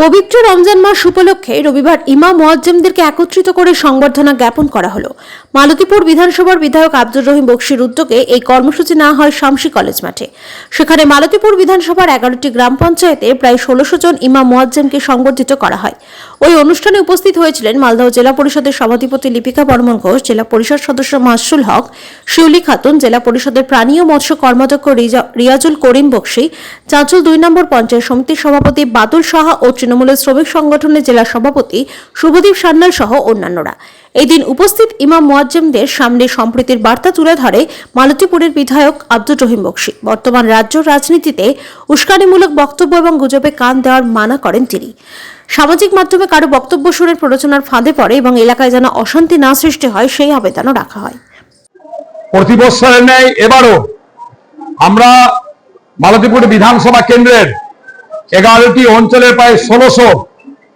পবিত্র রমজান মাস উপলক্ষে রবিবার ইমাম মুয়াজ্জিমদেরকে একত্রিত করে সংবর্ধনা জ্ঞাপন করা হলো। মালতীপুর বিধানসভার বিধায়ক আব্দুর রহিম বক্সির উদ্যোগে এই কর্মসূচি নেওয়া হয় শামসী কলেজ মাঠে। সেখানে মালতীপুর বিধানসভার 11টি গ্রাম পঞ্চায়েতে প্রায় 1600 জন ইমাম মুয়াজ্জিমকে সংবর্ধিত করা হয়। ওই অনুষ্ঠানে উপস্থিত হয়েছিলেন মালদহ জেলা পরিষদের সভাধিপতি লিপিকা বর্মন ঘোষ, জেলা পরিষদ সদস্য মাসুল হক, শিউলি খাতুন, জেলা পরিষদের প্রাণী ও মৎস্য কর্মাধ্যক্ষ রিয়াজুল করিম বক্সি, চাঁচল 2 নম্বর পঞ্চায়েত সমিতির সভাপতি বাদুল সাহা ও তৃণমূলের শ্রমিক সংগঠনের জেলা সভাপতি শুভদীপ সান্যাল সহ অন্যান্যরা। এই দিন উপস্থিত ইমাম মুয়াজ্জিমদের সামনে সম্প্রীতির বার্তা তুলে ধরে মালতীপুরের বিধায়ক আব্দুর রহিম বক্সি। বর্তমান রাজ্য রাজনীতিতে উস্কানিমূলক বক্তব্য এবং গুজবে কান দেওয়ার মানা করেন তিনি। সামাজিক মাধ্যমে কারো বক্তব্য শুনে প্ররোচনার ফাঁদে পড়ে এবং এলাকায় যেন অশান্তি না সৃষ্টি হয় সেই আবেদনও রাখা হয়। প্রতি বছরের ন্যায় এবারও আমরা মালতীপুর বিধানসভা কেন্দ্রের 11টি অঞ্চলের প্রায় 1600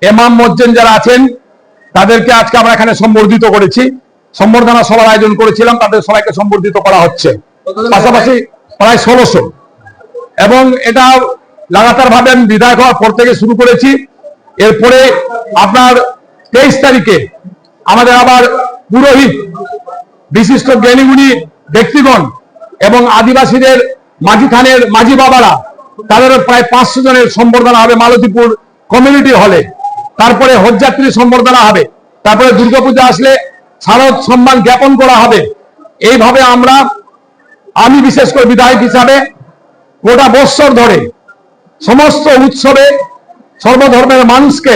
ইমাম মুয়াজ্জিম যারা আছেন তাদেরকে আজকে আমরা এখানে সম্বর্ধিত করেছি। সম্বর্ধনা সভার আয়োজন করেছিলাম, তাদের সবাইকে সম্বর্ধিত করা হচ্ছে। পাশাপাশি প্রায় 1600 এবং এটা লাগাতার ভাবে আমি বিধায়ক হওয়ার পর থেকে শুরু করেছি। এরপরে আপনার 23 তারিখে আমাদের আবার পুরোহিত, বিশিষ্ট জ্ঞানীগুণী ব্যক্তিগণ এবং আদিবাসীদের মাঝি থানের মাঝি বাবারা, তাদের প্রায় 500 জনের সম্বর্ধনা হবে মালতীপুর কমিউনিটি হলে। তারপরে হজযাত্রী সম্বর্ধনা হবে। তারপরে দুর্গাপূজা আসলে শারদ সম্মান জ্ঞাপন করা হবে। এইভাবে আমি বিশেষ করে বিধায়ক হিসাবে গোটা বৎসর ধরে সমস্ত উৎসবে সর্বধর্মের মানুষকে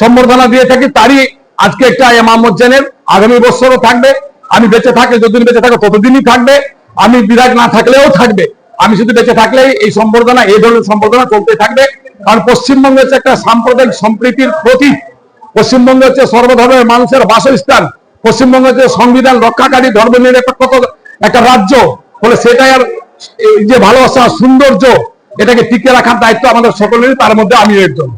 সম্বর্ধনা দিয়ে থাকি। তারই আজকে একটা ইমাম মুয়াজ্জিমের আগামী বছরও থাকবে। আমি বেঁচে থাকলে, যতদিন বেঁচে থাকবে ততদিনই থাকবে। আমি বিধায়ক না থাকলেও থাকবে। আমি শুধু বেঁচে থাকলেই এই সম্বর্ধনা, এই ধরনের সম্বর্ধনা চলতে থাকবে। কারণ পশ্চিমবঙ্গ হচ্ছে একটা সাম্প্রদায়িক সম্প্রীতির প্রতীক। পশ্চিমবঙ্গ হচ্ছে সর্বধর্মের মানুষের বাসস্থান। পশ্চিমবঙ্গ হচ্ছে সংবিধান রক্ষাকারী ধর্মনিরপেক্ষ একটা রাজ্য। ফলে সেটাই আর যে ভালোবাসা, সৌন্দর্য, এটাকে টিকিয়ে রাখার দায়িত্ব আমাদের সকলেরই, তার মধ্যে আমি একজন।